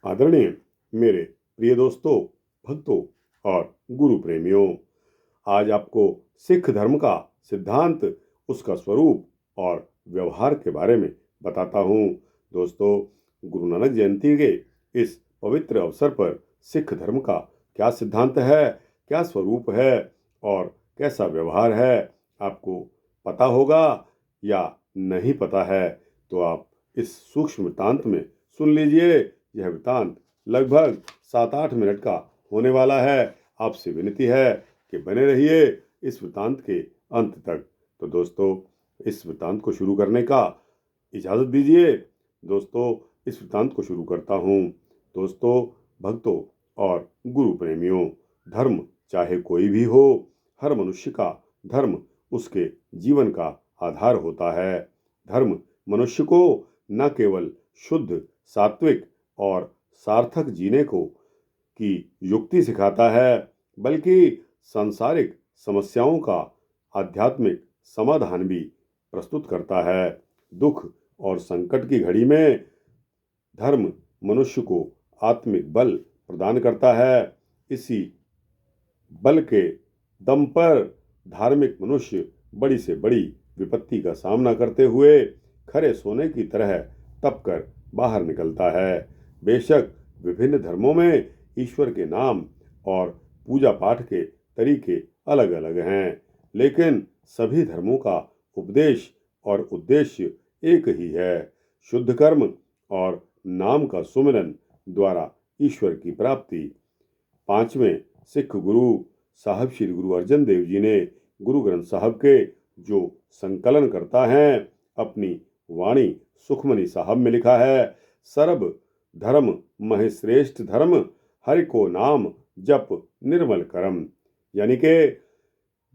आदरणीय मेरे प्रिय दोस्तों, भक्तों और गुरु प्रेमियों, आज आपको सिख धर्म का सिद्धांत, उसका स्वरूप और व्यवहार के बारे में बताता हूँ। दोस्तों, गुरु नानक जयंती के इस पवित्र अवसर पर सिख धर्म का क्या सिद्धांत है, क्या स्वरूप है और कैसा व्यवहार है, आपको पता होगा या नहीं पता है तो आप इस सूक्ष्म वृत्तांत में सुन लीजिए। यह वृत्तांत लगभग 7-8 मिनट का होने वाला है। आपसे विनती है कि बने रहिए इस वृत्तांत के अंत तक। तो दोस्तों, इस वृत्तांत को शुरू करने का इजाज़त दीजिए। दोस्तों, इस वृत्तांत को शुरू करता हूँ। दोस्तों, भक्तों और गुरु प्रेमियों, धर्म चाहे कोई भी हो, हर मनुष्य का धर्म उसके जीवन का आधार होता है। धर्म मनुष्य को न केवल शुद्ध, सात्विक और सार्थक जीने को की युक्ति सिखाता है, बल्कि सांसारिक समस्याओं का आध्यात्मिक समाधान भी प्रस्तुत करता है। दुख और संकट की घड़ी में धर्म मनुष्य को आत्मिक बल प्रदान करता है। इसी बल के दम पर धार्मिक मनुष्य बड़ी से बड़ी विपत्ति का सामना करते हुए खरे सोने की तरह तप कर बाहर निकलता है। बेशक विभिन्न धर्मों में ईश्वर के नाम और पूजा पाठ के तरीके अलग अलग हैं, लेकिन सभी धर्मों का उपदेश और उद्देश्य एक ही है, शुद्ध कर्म और नाम का सुमिरन द्वारा ईश्वर की प्राप्ति। 5वें सिख गुरु साहब श्री गुरु अर्जन देव जी ने गुरु ग्रंथ साहब के जो संकलन करता है, अपनी वाणी सुखमनी साहब में लिखा है, सर्ब धर्म महेश्रेष्ठ धर्म, हरि को नाम जप निर्मल करम। यानी कि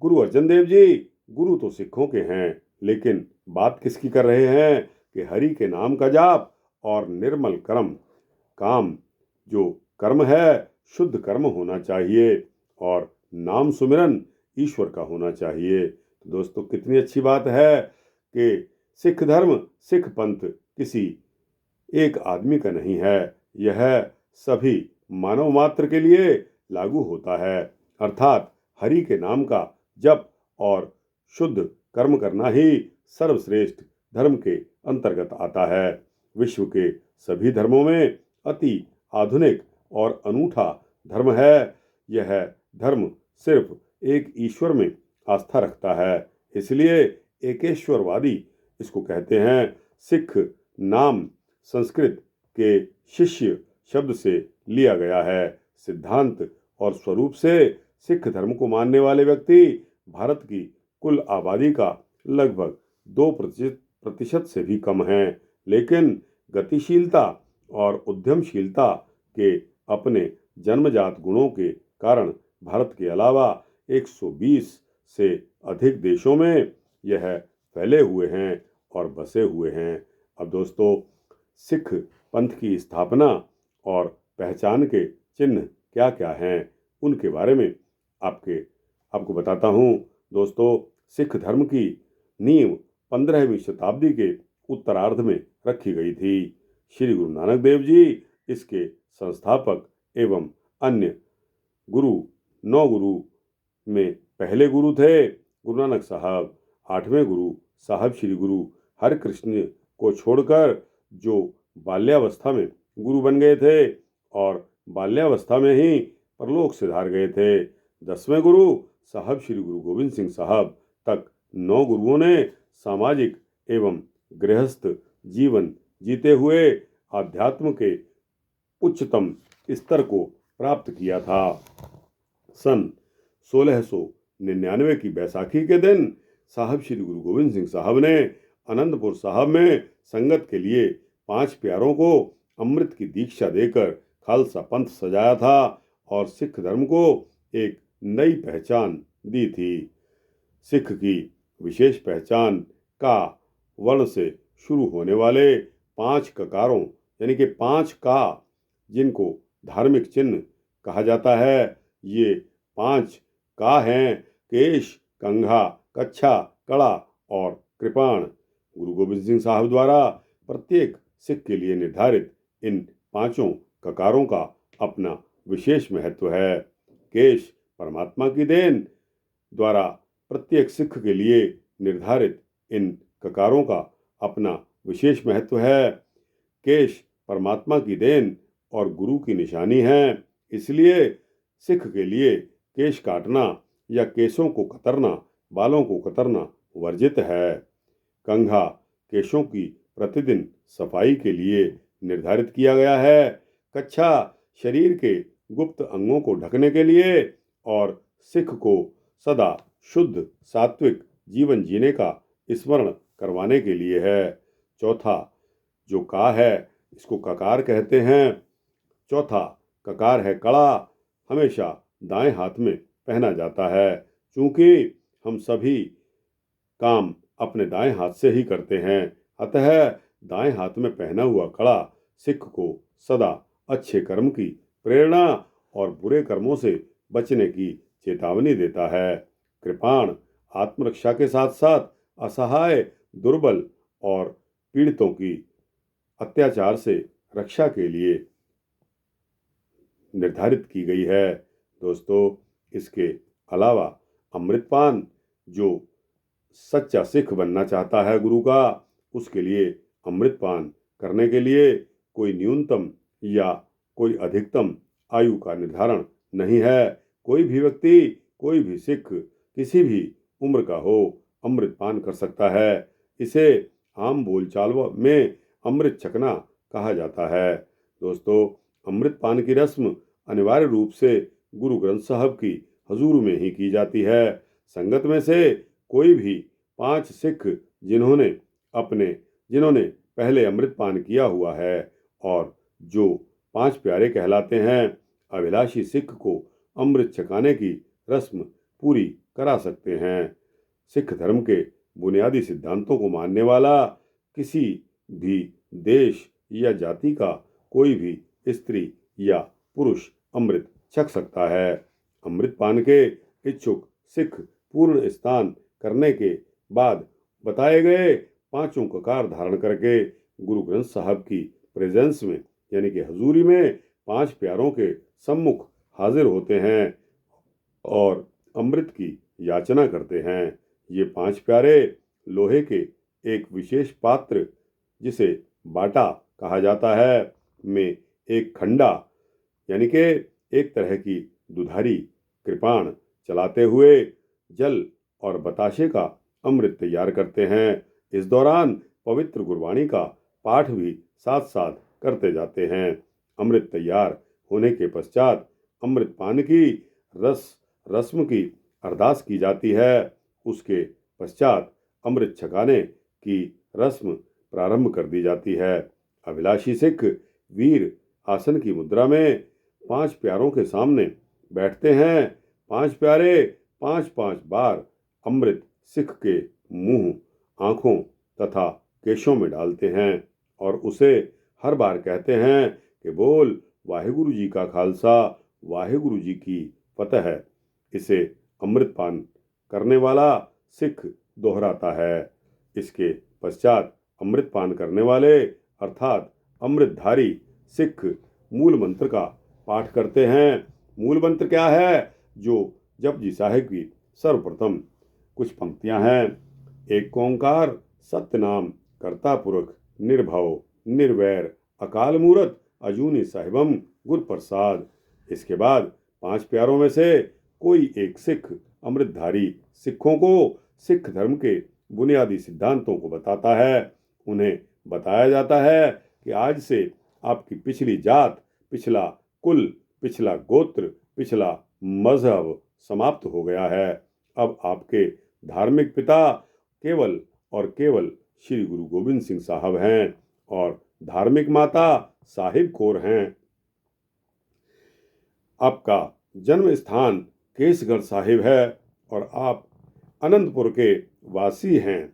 गुरु अर्जन देव जी गुरु तो सिखों के हैं, लेकिन बात किसकी कर रहे हैं कि हरि के नाम का जाप और निर्मल कर्म। काम जो कर्म है शुद्ध कर्म होना चाहिए और नाम सुमिरन ईश्वर का होना चाहिए। तो दोस्तों, कितनी अच्छी बात है कि सिख धर्म, सिख पंथ किसी एक आदमी का नहीं है, यह सभी मानव मात्र के लिए लागू होता है। अर्थात हरि के नाम का जप और शुद्ध कर्म करना ही सर्वश्रेष्ठ धर्म के अंतर्गत आता है। विश्व के सभी धर्मों में अति आधुनिक और अनूठा धर्म है। यह धर्म सिर्फ एक ईश्वर में आस्था रखता है, इसलिए एकेश्वरवादी इसको कहते हैं। सिख नाम संस्कृत के शिष्य शब्द से लिया गया है। सिद्धांत और स्वरूप से सिख धर्म को मानने वाले व्यक्ति भारत की कुल आबादी का लगभग 2% से भी कम हैं, लेकिन गतिशीलता और उद्यमशीलता के अपने जन्मजात गुणों के कारण भारत के अलावा 120 से अधिक देशों में यह फैले हुए हैं और बसे हुए हैं। अब दोस्तों, सिख पंथ की स्थापना और पहचान के चिन्ह क्या क्या हैं, उनके बारे में आपको बताता हूँ। दोस्तों, सिख धर्म की नींव 15वीं शताब्दी के उत्तरार्ध में रखी गई थी। श्री गुरु नानक देव जी इसके संस्थापक एवं अन्य गुरु 9 गुरु में पहले गुरु थे। गुरु नानक साहब 8वें गुरु साहब श्री गुरु हरकृष्ण को छोड़कर जो बाल्यावस्था में गुरु बन गए थे और बाल्यावस्था में ही परलोक सिधार गए थे। 10वें गुरु साहब श्री गुरु गोविंद सिंह साहब तक 9 गुरुओं ने सामाजिक एवं गृहस्थ जीवन जीते हुए आध्यात्म के उच्चतम स्तर को प्राप्त किया था। सन 1699 की बैसाखी के दिन साहब श्री गुरु गोविंद सिंह साहब ने आनंदपुर साहब में संगत के लिए 5 प्यारों को अमृत की दीक्षा देकर खालसा पंथ सजाया था और सिख धर्म को एक नई पहचान दी थी। सिख की विशेष पहचान का वर्ण से शुरू होने वाले 5 ककारों यानी कि 5 का, जिनको धार्मिक चिन्ह कहा जाता है, ये 5 का हैं केश, कंघा, कच्छा, कड़ा और कृपाण। गुरु गोविंद सिंह साहब द्वारा प्रत्येक सिख के लिए निर्धारित इन 5 ककारों का अपना विशेष महत्व है। केश परमात्मा की देन द्वारा प्रत्येक सिख के लिए निर्धारित इन ककारों का अपना विशेष महत्व है। केश परमात्मा की देन और गुरु की निशानी है, इसलिए सिख के लिए केश काटना या केशों को कतरना, बालों को कतरना वर्जित है। कंघा केशों की प्रतिदिन सफाई के लिए निर्धारित किया गया है। कच्छा शरीर के गुप्त अंगों को ढकने के लिए और सिख को सदा शुद्ध सात्विक जीवन जीने का स्मरण करवाने के लिए है। चौथा जो का है इसको ककार कहते हैं। चौथा ककार है कड़ा, हमेशा दाएं हाथ में पहना जाता है। चूंकि हम सभी काम अपने दाएं हाथ से ही करते हैं, अतः दाएं हाथ में पहना हुआ कड़ा सिख को सदा अच्छे कर्म की प्रेरणा और बुरे कर्मों से बचने की चेतावनी देता है। कृपाण आत्मरक्षा के साथ साथ असहाय, दुर्बल और पीड़ितों की अत्याचार से रक्षा के लिए निर्धारित की गई है। दोस्तों, इसके अलावा अमृतपान जो सच्चा सिख बनना चाहता है गुरु का, उसके लिए अमृतपान करने के लिए कोई न्यूनतम या कोई अधिकतम आयु का निर्धारण नहीं है। कोई भी व्यक्ति, कोई भी सिख किसी भी उम्र का हो अमृतपान कर सकता है। इसे आम बोलचाल में अमृत छकना कहा जाता है। दोस्तों, अमृतपान की रस्म अनिवार्य रूप से गुरु ग्रंथ साहब की हजूर में ही की जाती है। संगत में से कोई भी 5 सिख जिन्होंने पहले अमृतपान किया हुआ है और जो 5 प्यारे कहलाते हैं, अभिलाषी सिख को अमृत छकाने की रस्म पूरी करा सकते हैं। सिख धर्म के बुनियादी सिद्धांतों को मानने वाला किसी भी देश या जाति का कोई भी स्त्री या पुरुष अमृत छक सकता है। अमृतपान के इच्छुक सिख पूर्ण स्नान करने के बाद बताए गए 5 ककार धारण करके गुरु ग्रंथ साहब की प्रेजेंस में यानी कि हजूरी में 5 प्यारों के सम्मुख हाजिर होते हैं और अमृत की याचना करते हैं। ये 5 प्यारे लोहे के एक विशेष पात्र जिसे बाटा कहा जाता है में एक खंडा यानी कि एक तरह की दुधारी कृपाण चलाते हुए जल और बताशे का अमृत तैयार करते हैं। इस दौरान पवित्र गुरबाणी का पाठ भी साथ साथ करते जाते हैं। अमृत तैयार होने के पश्चात अमृतपान की रस्म की अरदास की जाती है। उसके पश्चात अमृत छकाने की रस्म प्रारंभ कर दी जाती है। अभिलाषी सिख वीर आसन की मुद्रा में 5 प्यारों के सामने बैठते हैं। 5 प्यारे 5-5 बार अमृत सिख के मुंह, आंखों तथा केशों में डालते हैं और उसे हर बार कहते हैं कि बोल वाहिगुरु जी का खालसा, वाहिगुरु जी की फतह। इसे अमृतपान करने वाला सिख दोहराता है। इसके पश्चात अमृतपान करने वाले अर्थात अमृतधारी सिख मूल मंत्र का पाठ करते हैं। मूल मंत्र क्या है? जो जपजी साहिब की सर्वप्रथम कुछ पंक्तियां हैं। एक ओंकार सत्यनाम कर्ता पुरख निर्भव निर्वैर अकाल मूरत अजूनी साहिबम गुर प्रसाद। इसके बाद 5 प्यारों में से कोई एक सिख अमृतधारी सिखों को सिख धर्म के बुनियादी सिद्धांतों को बताता है। उन्हें बताया जाता है कि आज से आपकी पिछली जात, पिछला कुल, पिछला गोत्र, पिछला मजहब समाप्त हो गया है। अब आपके धार्मिक पिता केवल और केवल श्री गुरु गोविंद सिंह साहब हैं और धार्मिक माता साहिब कौर हैं। आपका जन्म स्थान केसगढ़ साहिब है और आप अनंतपुर के वासी हैं।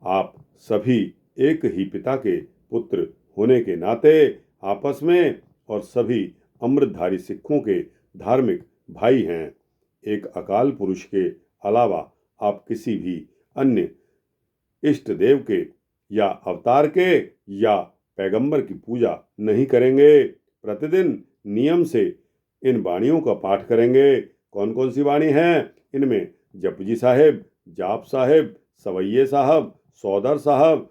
आप सभी एक ही पिता के पुत्र होने के नाते आपस में और सभी अमृतधारी सिखों के धार्मिक भाई हैं। एक अकाल पुरुष के अलावा आप किसी भी अन्य इष्ट देव के या अवतार के या पैगंबर की पूजा नहीं करेंगे। प्रतिदिन नियम से इन वाणियों का पाठ करेंगे। कौन कौन सी वाणी हैं? इनमें जपजी साहिब, जाप साहिब, सवैये साहब, सौदर साहब,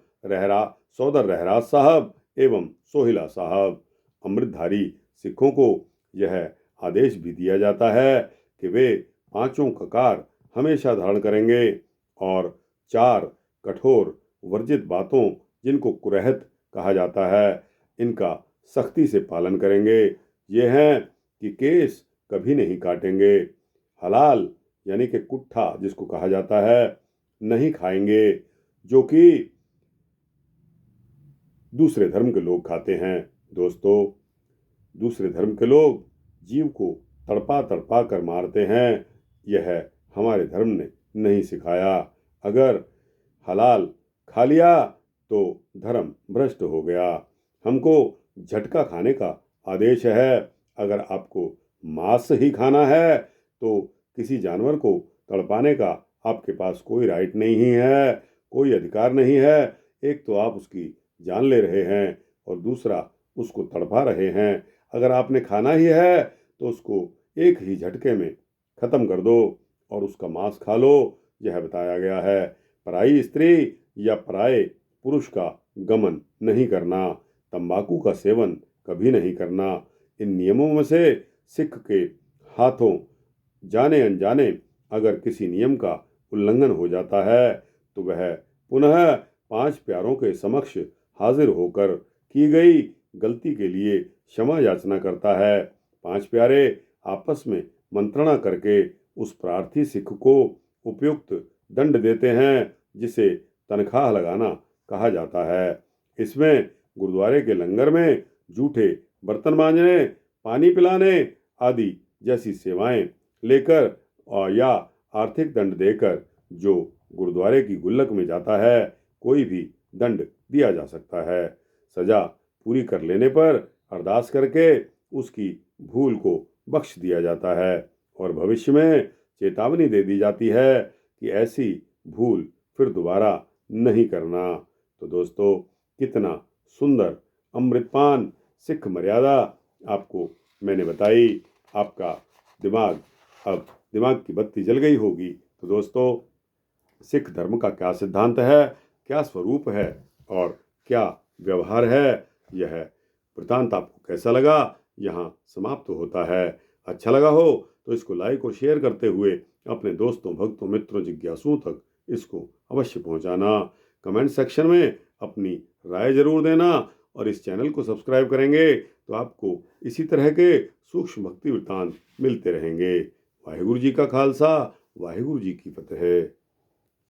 सौदर रहराज साहब एवं सोहिला साहब। अमृतधारी सिखों को यह आदेश भी दिया जाता है कि वे पांचों ककार हमेशा धारण करेंगे और 4 कठोर वर्जित बातों, जिनको कुरहत कहा जाता है, इनका सख्ती से पालन करेंगे। ये हैं कि केस कभी नहीं काटेंगे, हलाल यानी कि कुट्ठा जिसको कहा जाता है नहीं खाएंगे, जो कि दूसरे धर्म के लोग खाते हैं। दोस्तों, दूसरे धर्म के लोग जीव को तड़पा तड़पा कर मारते हैं। यह हमारे धर्म ने नहीं सिखाया। अगर हलाल खा लिया तो धर्म भ्रष्ट हो गया। हमको झटका खाने का आदेश है। अगर आपको मांस ही खाना है तो किसी जानवर को तड़पाने का आपके पास कोई राइट नहीं है, कोई अधिकार नहीं है। एक तो आप उसकी जान ले रहे हैं और दूसरा उसको तड़पा रहे हैं। अगर आपने खाना ही है तो उसको एक ही झटके में खत्म कर दो और उसका मांस खा लो। यह बताया गया है। पराई स्त्री या पराये पुरुष का गमन नहीं करना, तंबाकू का सेवन कभी नहीं करना। इन नियमों में से सिख के हाथों जाने अनजाने अगर किसी नियम का उल्लंघन हो जाता है तो वह पुनः 5 प्यारों के समक्ष हाजिर होकर की गई गलती के लिए क्षमा याचना करता है। 5 प्यारे आपस में मंत्रणा करके उस प्रार्थी सिख को उपयुक्त दंड देते हैं, जिसे तनख्वाह लगाना कहा जाता है। इसमें गुरुद्वारे के लंगर में जूठे बर्तन मांजने, पानी पिलाने आदि जैसी सेवाएं लेकर या आर्थिक दंड देकर जो गुरुद्वारे की गुल्लक में जाता है, कोई भी दंड दिया जा सकता है। सजा पूरी कर लेने पर अरदास करके उसकी भूल को बख्श दिया जाता है और भविष्य में चेतावनी दे दी जाती है कि ऐसी भूल फिर दोबारा नहीं करना। तो दोस्तों, कितना सुंदर अमृतपान सिख मर्यादा आपको मैंने बताई। आपका दिमाग की बत्ती जल गई होगी। तो दोस्तों, सिख धर्म का क्या सिद्धांत है, क्या स्वरूप है और क्या व्यवहार है, यह वृतांत आपको कैसा लगा, यहाँ समाप्त होता है। अच्छा लगा हो तो इसको लाइक और शेयर करते हुए अपने दोस्तों, भक्तों, मित्रों, जिज्ञासुओं तक इसको अवश्य पहुँचाना। कमेंट सेक्शन में अपनी राय जरूर देना और इस चैनल को सब्सक्राइब करेंगे तो आपको इसी तरह के सूक्ष्म भक्ति वृतांत मिलते रहेंगे। वाहिगुरु जी का खालसा, वाहिगुरु जी की फतेह।